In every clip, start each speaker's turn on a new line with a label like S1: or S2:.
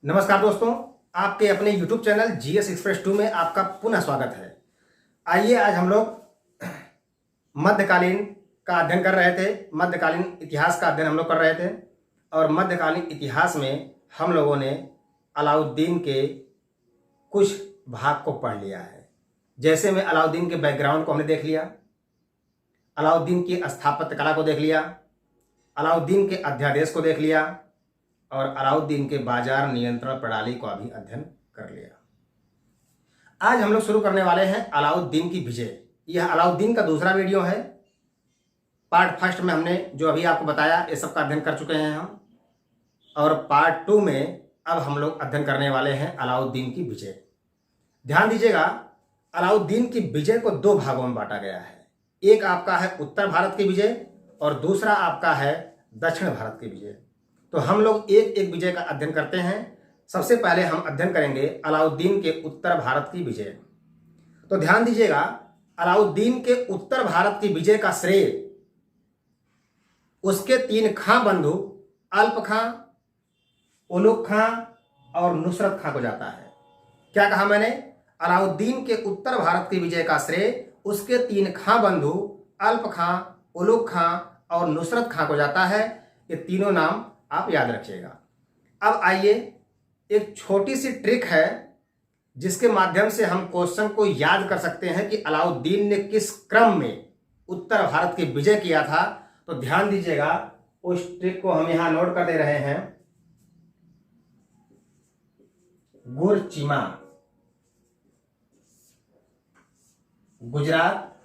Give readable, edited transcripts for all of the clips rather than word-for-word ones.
S1: नमस्कार दोस्तों, आपके अपने YouTube चैनल GS एक्सप्रेस 2 में आपका पुनः स्वागत है। आइए आज हम लोग मध्यकालीन का अध्ययन कर रहे थे, मध्यकालीन इतिहास का अध्ययन हम लोग कर रहे थे और मध्यकालीन इतिहास में हम लोगों ने अलाउद्दीन के कुछ भाग को पढ़ लिया है। जैसे में अलाउद्दीन के बैकग्राउंड को हमने देख लिया, अलाउद्दीन की स्थापत्य कला को देख लिया, अलाउद्दीन के अध्यादेश को देख लिया और अलाउद्दीन के बाजार नियंत्रण प्रणाली को भी अध्ययन कर लिया। आज हम लोग शुरू करने वाले हैं अलाउद्दीन की विजय। यह अलाउद्दीन का दूसरा वीडियो है। पार्ट फर्स्ट में हमने जो अभी आपको बताया ये सब का अध्ययन कर चुके हैं हम, और पार्ट 2 में अब हम लोग अध्ययन करने वाले हैं अलाउद्दीन की विजय। ध्यान दीजिएगा, अलाउद्दीन की विजय को दो भागों में बांटा गया है। एक आपका है उत्तर भारत की विजय और दूसरा आपका है दक्षिण भारत की विजय। तो हम लोग एक एक विजय का अध्ययन करते हैं। सबसे पहले हम अध्ययन करेंगे अलाउद्दीन के उत्तर भारत की विजय। तो ध्यान दीजिएगा, अलाउद्दीन के उत्तर भारत की विजय का श्रेय उसके 3 खां बंधु अल्प खां, उलुग खां और नुसरत खां को जाता है। क्या कहा मैंने? अलाउद्दीन के उत्तर भारत की विजय का श्रेय उसके 3 खां बंधु अल्प खां, उलुग खां और नुसरत खां को जाता है। ये तीनों नाम आप याद रखिएगा। अब आइए, एक छोटी सी ट्रिक है जिसके माध्यम से हम क्वेश्चन को याद कर सकते हैं कि अलाउद्दीन ने किस क्रम में उत्तर भारत की विजय किया था। तो ध्यान दीजिएगा, उस ट्रिक को हम यहां नोट कर दे रहे हैं। गुरचीमा, गुजरात,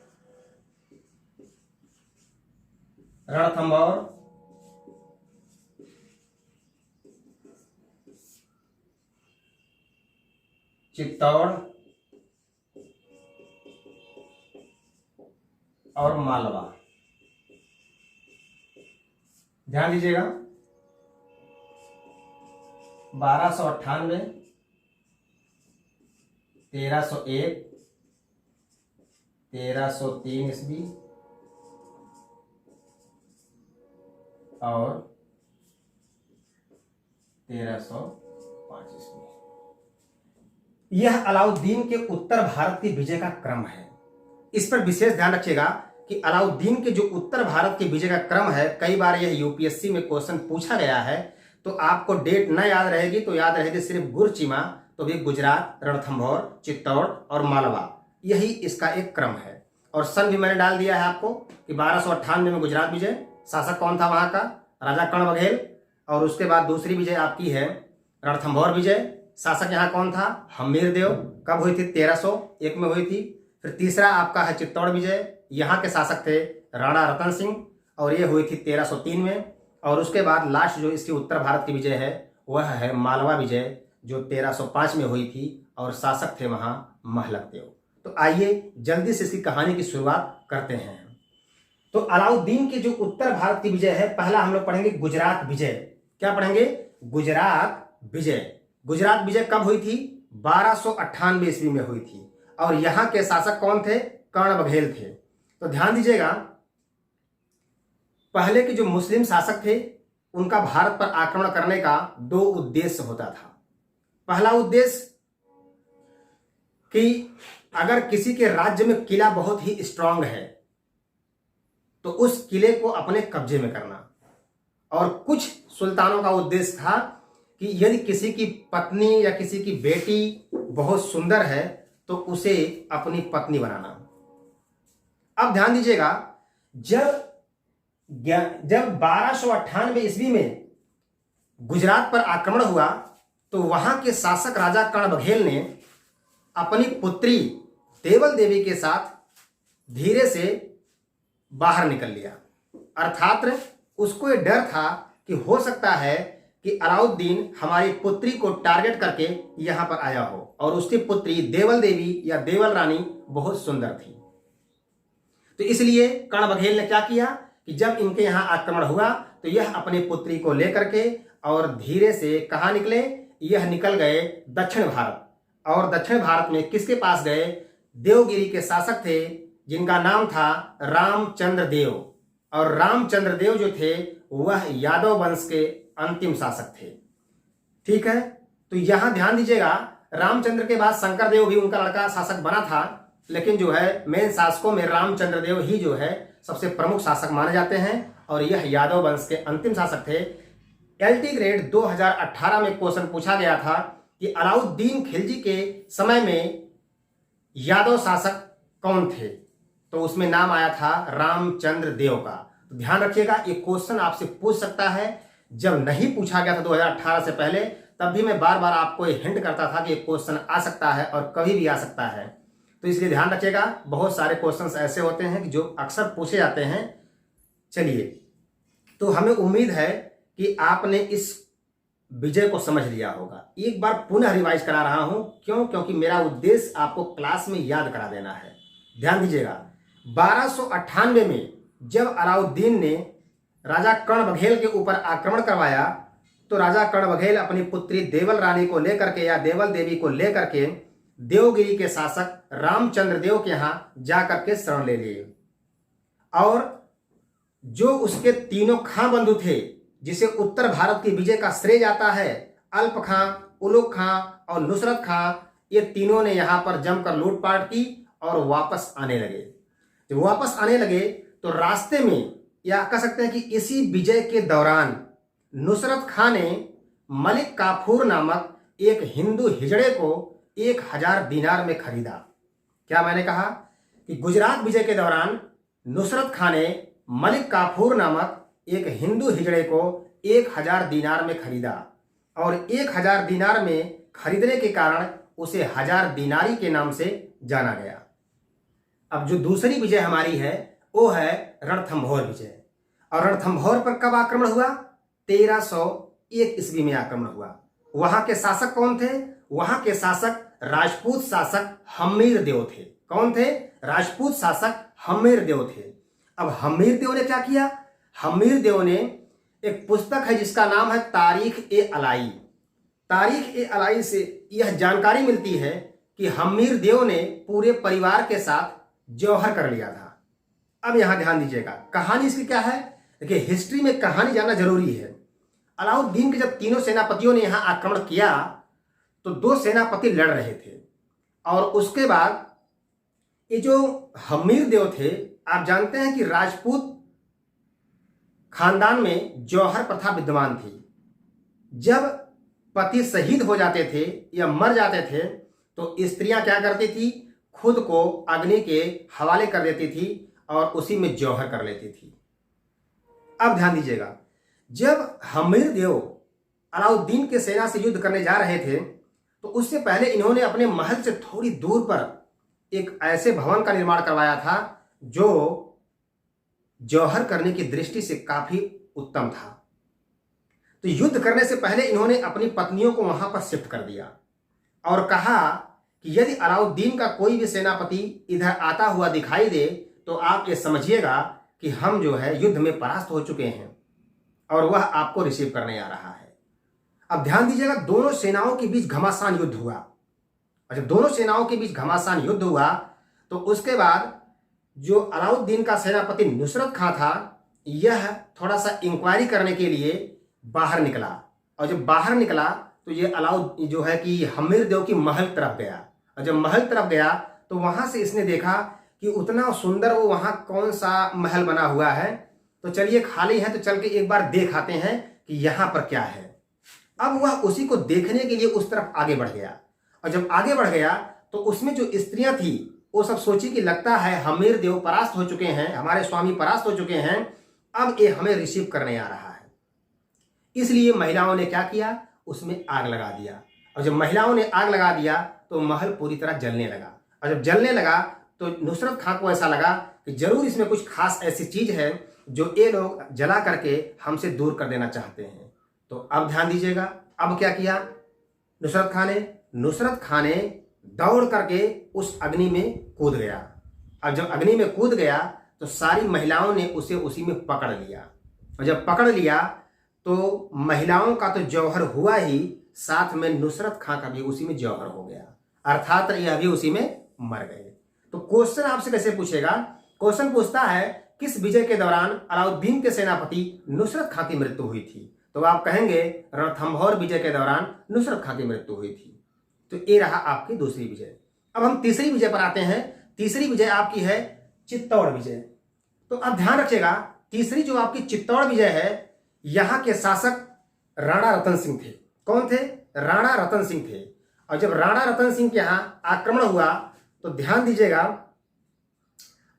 S1: रणथंभौर, चित्तौड़ और मालवा। ध्यान दीजिएगा, 1298, 1301, 1303 ईस्वी और 1305 ईस्वी। यह अलाउद्दीन के उत्तर भारत की विजय का क्रम है। इस पर विशेष ध्यान रखिएगा कि अलाउद्दीन के जो उत्तर भारत की विजय का क्रम है, कई बार यह यूपीएससी में क्वेश्चन पूछा गया है। तो आपको डेट न याद रहेगी तो याद रहेगी सिर्फ गुरचीमा, तो भी गुजरात, रणथंभौर, चित्तौड़ और मालवा, यही इसका एक क्रम है। और सन भी मैंने डाल दिया है आपको कि 1298 में गुजरात विजय। शासक कौन था वहां का? राजा कर्ण बघेल। और उसके बाद दूसरी विजय आपकी है रणथंभौर विजय। शासक यहाँ कौन था? हम्मीरदेव। कब हुई थी? 1301 में हुई थी। फिर तीसरा आपका है चित्तौड़ विजय। यहाँ के शासक थे राणा रतन सिंह और ये हुई थी 1303 में। और उसके बाद लास्ट जो इसकी उत्तर भारत की विजय है वह है मालवा विजय, जो 1305 में हुई थी और शासक थे वहाँ महलक देव। तो आइए जल्दी से इसकी कहानी की शुरुआत करते हैं। तो अलाउद्दीन की जो उत्तर भारत की विजय है, पहला हम लोग पढ़ेंगे गुजरात विजय। क्या पढ़ेंगे? गुजरात विजय। गुजरात विजय कब हुई थी? 1298 ईस्वी में हुई थी। और यहां के शासक कौन थे? कर्ण बघेल थे। तो ध्यान दीजिएगा, पहले के जो मुस्लिम शासक थे उनका भारत पर आक्रमण करने का 2 उद्देश्य होता था। पहला उद्देश्य कि अगर किसी के राज्य में किला बहुत ही स्ट्रांग है तो उस किले को अपने कब्जे में करना। और कुछ सुल्तानों का उद्देश्य था कि यदि किसी की पत्नी या किसी की बेटी बहुत सुंदर है तो उसे अपनी पत्नी बनाना। अब ध्यान दीजिएगा, जब 1298 ईस्वी में गुजरात पर आक्रमण हुआ तो वहां के शासक राजा कर्ण बघेल ने अपनी पुत्री देवल देवी के साथ धीरे से बाहर निकल लिया। अर्थात उसको ये डर था कि हो सकता है कि अलाउद्दीन हमारी पुत्री को टारगेट करके यहां पर आया हो, और उसकी पुत्री देवल देवी या देवल रानी बहुत सुंदर थी। तो इसलिए कर्ण बघेल ने क्या किया कि जब इनके यहां आक्रमण हुआ तो यह अपनी पुत्री को लेकर के और धीरे से कहां निकले? यह निकल गए दक्षिण भारत। और दक्षिण भारत में किसके पास गए? देवगिरी के शासक थे जिनका नाम था रामचंद्र देव। और रामचंद्र देव जो थे वह यादव वंश के अंतिम शासक थे। ठीक है, तो यहां ध्यान दीजिएगा, रामचंद्र के बाद शंकरदेव भी उनका लड़का शासक बना था, लेकिन जो है मेन शासकों में रामचंद्र देव ही जो है सबसे प्रमुख शासक माने जाते हैं और यह यादव वंश के अंतिम शासक थे। एलटी ग्रेड 2018 में क्वेश्चन पूछा गया था कि अलाउद्दीन खिलजी के समय में यादव शासक कौन थे, तो उसमें नाम आया था रामचंद्र देव का। तो ध्यान रखिएगा, ये क्वेश्चन आपसे पूछ सकता है। जब नहीं पूछा गया था 2018 से पहले, तब भी मैं बार बार आपको ये हिंट करता था कि ये क्वेश्चन आ सकता है और कभी भी आ सकता है। तो इसलिए ध्यान रखिएगा, बहुत सारे क्वेश्चंस ऐसे होते हैं कि जो अक्सर पूछे जाते हैं। चलिए, तो हमें उम्मीद है कि आपने इस विजय को समझ लिया होगा। एक बार पुनः रिवाइज करा रहा हूं, क्यों? क्योंकि मेरा उद्देश्य आपको क्लास में याद करा देना है। ध्यान दीजिएगा, 1298 में जब अलाउद्दीन ने राजा कर्ण बघेल के ऊपर आक्रमण करवाया, तो राजा कर्ण बघेल अपनी पुत्री देवल रानी को लेकर के या देवल देवी को लेकर के देवगिरी के शासक रामचंद्र देव के यहां जाकर के शरण ले लिए और जो उसके तीनों खां बंधु थे, जिसे उत्तर भारत की विजय का श्रेय जाता है, अल्प खां, उलुग खां और नुसरत खां, ये तीनों ने यहां पर जमकर लूटपाट की और वापस आने लगे। जब वापस आने लगे तो रास्ते में, या कह सकते हैं कि इसी विजय के दौरान, नुसरत खां ने मलिक काफूर नामक एक हिंदू हिजड़े को 1000 दीनार में खरीदा। क्या मैंने कहा कि गुजरात विजय के दौरान नुसरत खां ने मलिक काफूर नामक एक हिंदू हिजड़े को 1000 दीनार में खरीदा और 1000 दीनार में खरीदने के कारण उसे 1000 दीनारी के नाम से जाना गया। अब जो दूसरी विजय हमारी है वो है रणथंभौर विजय। और रणथंभौर पर कब आक्रमण हुआ? 1301 ईस्वी में आक्रमण हुआ। वहां के शासक कौन थे? वहां के शासक राजपूत शासक हम्मीर देव थे। कौन थे? राजपूत शासक हम्मीर देव थे। अब हम्मीर देव ने क्या किया? हम्मीर देव ने एक पुस्तक है जिसका नाम है तारीख-ए-अलाई। तारीख-ए-अलाई से यह जानकारी मिलती है कि हम्मीर देव ने पूरे परिवार के साथ जौहर कर लिया था। अब यहां ध्यान दीजिएगा, कहानी इसकी क्या है। देखिए, हिस्ट्री में कहानी जानना जरूरी है। अलाउद्दीन के जब तीनों सेनापतियों ने यहां आक्रमण किया तो 2 सेनापति लड़ रहे थे और उसके बाद ये जो हम्मीर देव थे, आप जानते हैं कि राजपूत खानदान में जौहर प्रथा विद्यमान थी। जब पति शहीद हो जाते थे या मर जाते थे तो स्त्रियां क्या करती थी? खुद को अग्नि के हवाले कर देती थी और उसी में जौहर कर लेती थी। अब ध्यान दीजिएगा, जब हम्मीर देव अलाउद्दीन के सेना से युद्ध करने जा रहे थे तो उससे पहले इन्होंने अपने महल से थोड़ी दूर पर एक ऐसे भवन का निर्माण करवाया था जो जौहर करने की दृष्टि से काफी उत्तम था। तो युद्ध करने से पहले इन्होंने अपनी पत्नियों को वहां पर शिफ्ट कर दिया और कहा कि यदि अलाउद्दीन का कोई भी सेनापति इधर आता हुआ दिखाई दे तो आप ये समझिएगा कि हम जो है युद्ध में परास्त हो चुके हैं और वह आपको रिसीव करने आ रहा है। अब ध्यान दीजिएगा, दोनों सेनाओं के बीच घमासान युद्ध हुआ और जब दोनों सेनाओं के बीच घमासान युद्ध हुआ तो उसके बाद जो अलाउद्दीन का सेनापति नुसरत खां था, यह थोड़ा सा इंक्वायरी करने के लिए बाहर निकला और जब बाहर निकला तो ये अलाउद्दीन जो है कि हम्मीर देव की महल तरफ गया और जब महल तरफ गया तो वहां से इसने देखा कि उतना सुंदर वो वहां कौन सा महल बना हुआ है, तो चलिए खाली है तो चल के एक बार देख आते हैं कि यहां पर क्या है। अब वह उसी को देखने के लिए उस तरफ आगे बढ़ गया और जब आगे बढ़ गया तो उसमें जो स्त्रियां थी वो सब सोची कि लगता है हम्मीर देव परास्त हो चुके हैं, हमारे स्वामी परास्त हो चुके हैं, अब ये हमें रिसीव करने आ रहा है। इसलिए महिलाओं ने क्या किया? उसमें आग लगा दिया और जब महिलाओं ने आग लगा दिया तो महल पूरी तरह जलने लगा और जब जलने लगा तो नुसरत खां को ऐसा लगा कि जरूर इसमें कुछ खास ऐसी चीज है जो ये लोग जला करके हमसे दूर कर देना चाहते हैं। तो अब ध्यान दीजिएगा, अब क्या किया नुसरत खां ने दौड़ करके उस अग्नि में कूद गया और जब अग्नि में कूद गया तो सारी महिलाओं ने उसे उसी में पकड़ लिया और जब पकड़ लिया तो महिलाओं का तो जौहर हुआ ही, साथ में नुसरत खां का भी उसी में जौहर हो गया, अर्थात यह भी उसी में मर गए। तो क्वेश्चन आपसे कैसे पूछेगा? क्वेश्चन पूछता है किस विजय के दौरान अलाउद्दीन के सेनापति नुसरत खां की मृत्यु हुई थी। तो आप कहेंगे रणथंभौर विजय के दौरान नुसरत खां की मृत्यु हुई थी। तो ये रहा आपकी दूसरी विजय। अब हम तीसरी विजय पर आते हैं। तीसरी विजय आपकी है चित्तौड़ विजय। तो अब ध्यान रखिएगा, तीसरी जो आपकी चित्तौड़ विजय है, यहां के शासक राणा रतन सिंह थे। कौन थे? राणा रतन सिंह थे। और जब राणा रतन सिंह के यहां आक्रमण हुआ तो ध्यान दीजिएगा,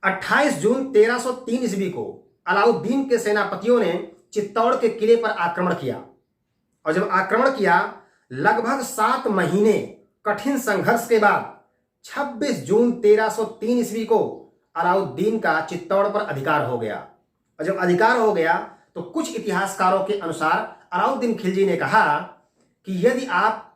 S1: 28 जून 1303 ईस्वी को अलाउद्दीन के सेनापतियों ने चित्तौड़ के किले पर आक्रमण किया। और जब आक्रमण किया, लगभग 7 महीने कठिन संघर्ष के बाद 26 जून 1303 ईस्वी को अलाउद्दीन का चित्तौड़ पर अधिकार हो गया। और जब अधिकार हो गया तो कुछ इतिहासकारों के अनुसार अलाउद्दीन खिलजी ने कहा कि यदि आप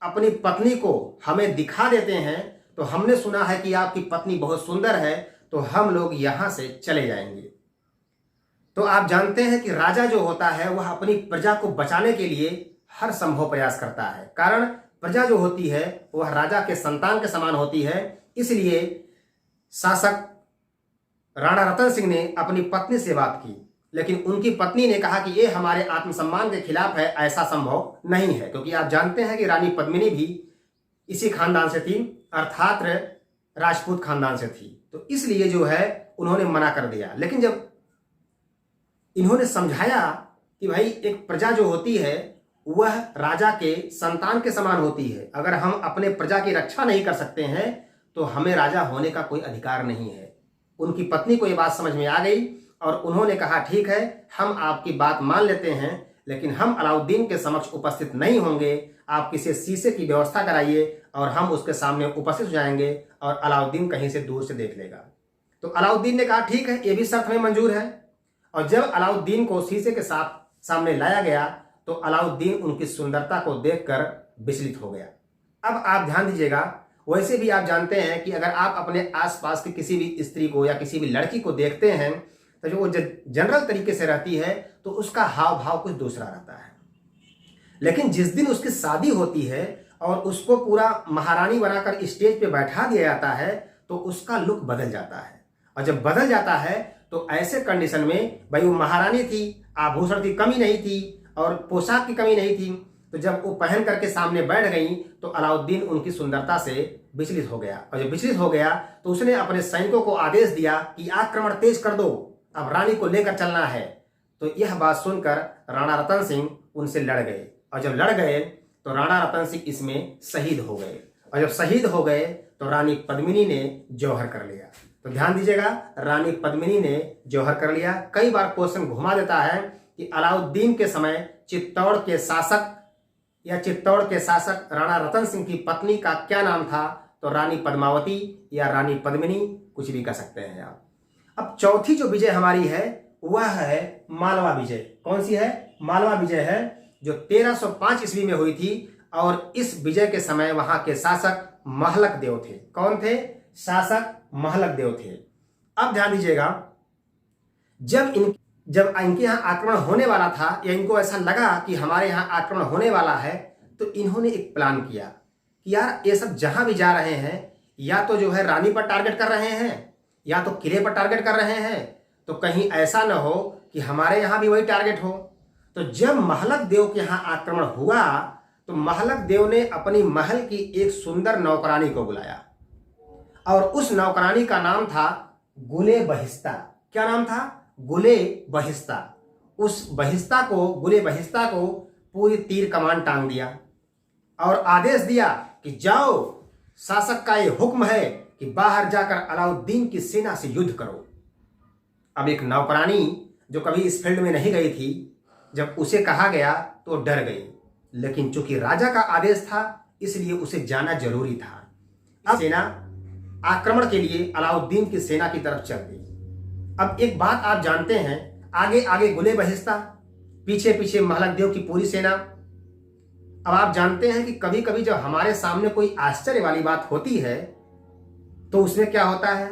S1: अपनी पत्नी को हमें दिखा देते हैं तो हमने सुना है कि आपकी पत्नी बहुत सुंदर है, तो हम लोग यहां से चले जाएंगे। तो आप जानते हैं कि राजा जो होता है वह अपनी प्रजा को बचाने के लिए हर संभव प्रयास करता है। कारण प्रजा जो होती है वह राजा के संतान के समान होती है। इसलिए शासक राणा रतन सिंह ने अपनी पत्नी से बात की, लेकिन उनकी पत्नी ने कहा कि ये हमारे आत्मसम्मान के खिलाफ है, ऐसा संभव नहीं है। क्योंकि आप जानते हैं कि रानी पद्मिनी भी इसी खानदान से थी, अर्थात राजपूत खानदान से थी। तो इसलिए जो है उन्होंने मना कर दिया। लेकिन जब इन्होंने समझाया कि भाई एक प्रजा जो होती है वह राजा के संतान के समान होती है, अगर हम अपने प्रजा की रक्षा नहीं कर सकते हैं तो हमें राजा होने का कोई अधिकार नहीं है। उनकी पत्नी को यह बात समझ में आ गई और उन्होंने कहा ठीक है, हम आपकी बात मान लेते हैं, लेकिन हम अलाउद्दीन के समक्ष उपस्थित नहीं होंगे। आप किसी शीशे की व्यवस्था कराइए और हम उसके सामने उपस्थित हो जाएंगे और अलाउद्दीन कहीं से दूर से देख लेगा। तो अलाउद्दीन ने कहा ठीक है, ये भी शर्त हमें मंजूर है। और जब अलाउद्दीन को शीशे के सामने लाया गया तो अलाउद्दीन उनकी सुंदरता को देखकर विचलित हो गया। अब आप ध्यान दीजिएगा, वैसे भी आप जानते हैं कि अगर आप अपने आसपास की किसी भी स्त्री को या किसी भी लड़की को देखते हैं तो जो वो जनरल तरीके से रहती है तो उसका हाव भाव कुछ दूसरा रहता है। लेकिन जिस दिन उसकी शादी होती है और उसको पूरा महारानी बनाकर स्टेज पे बैठा दिया जाता है तो उसका लुक बदल जाता है। और जब बदल जाता है तो ऐसे कंडीशन में भाई वो महारानी थी, आभूषण की कमी नहीं थी और पोशाक की कमी नहीं थी, तो जब वो पहन करके सामने बैठ गई तो अलाउद्दीन उनकी सुंदरता से विचलित हो गया। और जब विचलित हो गया तो उसने अपने सैनिकों को आदेश दिया कि आक्रमण तेज कर दो, अब रानी को लेकर चलना है। तो यह बात सुनकर राणा रतन सिंह उनसे लड़ गए और जब लड़ गए तो राणा रतन सिंह इसमें शहीद हो गए। और जब शहीद हो गए तो रानी पद्मिनी ने जौहर कर लिया। तो ध्यान दीजिएगा, रानी पद्मिनी ने जौहर कर लिया। कई बार क्वेश्चन घुमा देता है कि अलाउद्दीन के समय चित्तौड़ के शासक राणा रतन सिंह की पत्नी का क्या नाम था? तो रानी पद्मावती या रानी पद्मिनी, कुछ भी कह सकते हैं आप। अब चौथी जो विजय हमारी है वह है मालवा विजय। कौन सी है? मालवा विजय है, जो 1305 ईस्वी में हुई थी। और इस विजय के समय वहां के शासक महलक देव थे। कौन थे? शासक महलक देव थे। अब ध्यान दीजिएगा, जब इनके यहाँ आक्रमण होने वाला था या इनको ऐसा लगा कि हमारे यहाँ आक्रमण होने वाला है, तो इन्होंने एक प्लान किया कि यार ये सब जहां भी जा रहे हैं या तो जो है रानी पर टारगेट कर रहे हैं या तो किले पर टारगेट कर रहे हैं, तो कहीं ऐसा न हो कि हमारे यहाँ भी वही टारगेट हो। तो जब महलक देव के यहाँ आक्रमण हुआ तो महलक देव ने अपनी महल की एक सुंदर नौकरानी को बुलाया और उस नौकरानी का नाम था गुले बहिस्ता। क्या नाम था? गुले बहिस्ता। उस गुले बहिस्ता को पूरी तीर कमान टांग दिया और आदेश दिया कि जाओ, शासक का ये हुक्म है कि बाहर जाकर अलाउद्दीन की सेना से युद्ध करो। अब एक नौकरानी जो कभी इस फील्ड में नहीं गई थी, जब उसे कहा गया तो डर गई, लेकिन चूंकि राजा का आदेश था इसलिए उसे जाना जरूरी था। अब सेना आक्रमण के लिए अलाउद्दीन की सेना की तरफ चल दी। अब एक बात आप जानते हैं, आगे आगे गुले बहिस्ता, पीछे पीछे महलक देव की पूरी सेना। अब आप जानते हैं कि कभी कभी जब हमारे सामने कोई आश्चर्य वाली बात होती है तो उसमें क्या होता है,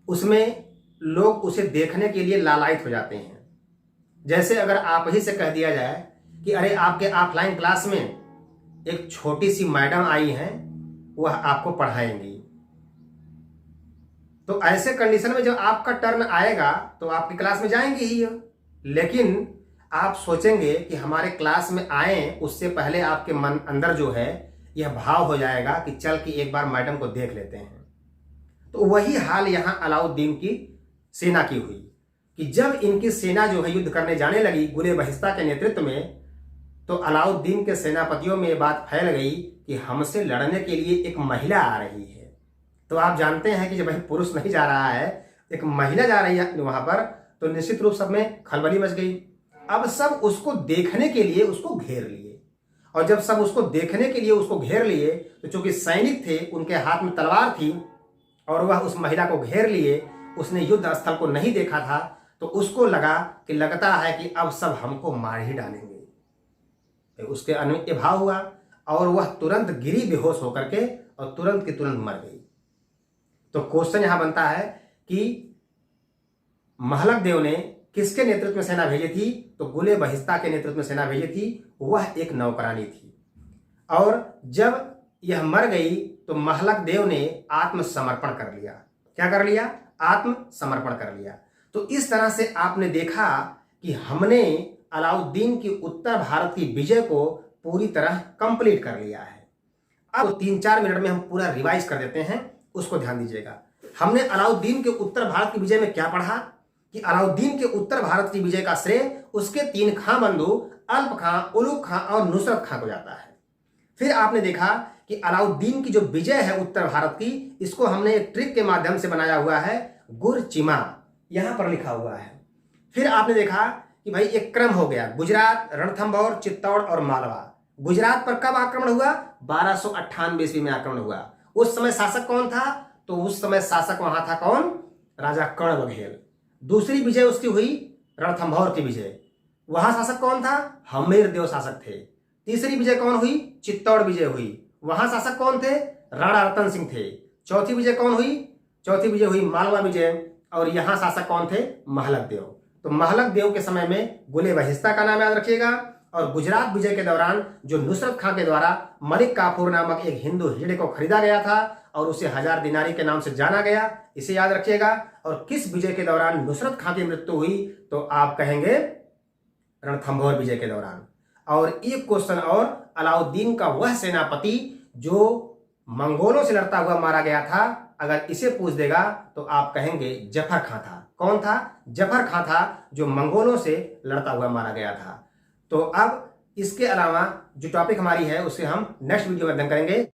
S1: उसमें लोग उसे देखने के लिए लालायित हो जाते हैं। जैसे अगर आप ही से कह दिया जाए कि अरे आपके ऑफलाइन क्लास में एक छोटी सी मैडम आई हैं, वह आपको पढ़ाएंगी, तो ऐसे कंडीशन में जब आपका टर्न आएगा तो आपकी क्लास में जाएंगी ही। लेकिन आप सोचेंगे कि हमारे क्लास में आए उससे पहले आपके मन अंदर जो है यह भाव हो जाएगा कि चल कि एक बार मैडम को देख लेते हैं। तो वही हाल यहाँ अलाउद्दीन की सेना की हुई कि जब इनकी सेना जो है युद्ध करने जाने लगी गुले बहिस्ता के नेतृत्व में, तो अलाउद्दीन के सेनापतियों में ये बात फैल गई कि हमसे लड़ने के लिए एक महिला आ रही है। तो आप जानते हैं कि जब वही पुरुष नहीं जा रहा है, एक महिला जा रही है वहां पर, तो निश्चित रूप सब में खलबली मच गई। अब सब उसको देखने के लिए उसको घेर लिए, और जब सब उसको देखने के लिए उसको घेर लिए तो चूंकि सैनिक थे उनके हाथ में तलवार थी और वह उस महिला को घेर लिए, उसने युद्ध स्थल को नहीं देखा था, तो उसको लगा कि लगता है कि अब सब हमको मार ही डालेंगे। उसके अनुय भाव हुआ और वह तुरंत गिरी बेहोश होकर के और तुरंत की तुरंत मर गई। तो क्वेश्चन यहां बनता है कि महलक देव ने किसके नेतृत्व में सेना भेजी थी? तो गुले बहिस्ता के नेतृत्व में सेना भेजी थी। वह एक नौकरानी थी और जब यह मर गई तो महलक देव ने आत्मसमर्पण कर लिया। क्या कर लिया? आत्मसमर्पण कर लिया। तो इस तरह से आपने देखा कि हमने अलाउद्दीन की उत्तर भारत की विजय को पूरी तरह कंप्लीट कर लिया है। अब 3-4 मिनट में हम पूरा रिवाइज कर देते हैं, उसको ध्यान दीजिएगा। हमने अलाउद्दीन के उत्तर भारत की विजय में क्या पढ़ा कि अलाउद्दीन के उत्तर भारत की विजय का श्रेय उसके 3 खां बंधु अल्प खां, उलुग खां और नुसरत खां को जाता है। फिर आपने देखा कि अलाउद्दीन की जो विजय है उत्तर भारत की, इसको हमने एक ट्रिक के माध्यम से बनाया हुआ है, गुरचिमा यहां पर लिखा हुआ है। फिर आपने देखा कि भाई एक क्रम हो गया, गुजरात, रणथंभौर, चित्तौड़ और मालवा। गुजरात पर कब आक्रमण हुआ? 1298 ईस्वी में आक्रमण हुआ। उस समय शासक कौन था? तो उस समय शासक वहां था कौन? राजा कर्ण बघेल। दूसरी विजय उसकी हुई रणथंभौर की विजय, वहां शासक कौन था? हम्मीरदेव शासक थे। तीसरी विजय कौन हुई? चित्तौड़ विजय हुई, वहां शासक कौन थे? राणा रतन सिंह थे। चौथी विजय कौन हुई? चौथी विजय हुई मालवा विजय, और यहां शासक कौन थे? महलक देव। तो महलक देव के समय में गुले बहिस्ता का नाम याद रखिएगा, और गुजरात विजय के दौरान जो नुसरत खां के द्वारा मलिक काफूर नामक एक हिंदू हिजड़े को खरीदा गया था और उसे 1000 दिनारी के नाम से जाना गया, इसे याद रखिएगा। और किस विजय के दौरान नुसरत खां की मृत्यु हुई? तो आप कहेंगे रणथंभौर विजय के दौरान। और एक क्वेश्चन और, अलाउद्दीन का वह सेनापति जो मंगोलों से लड़ता हुआ मारा गया था, अगर इसे पूछ देगा तो आप कहेंगे जफर खां था। कौन था? जफर खां था, जो मंगोलों से लड़ता हुआ मारा गया था। तो अब इसके अलावा जो टॉपिक हमारी है उसे हम नेक्स्ट वीडियो में अध्ययन करेंगे।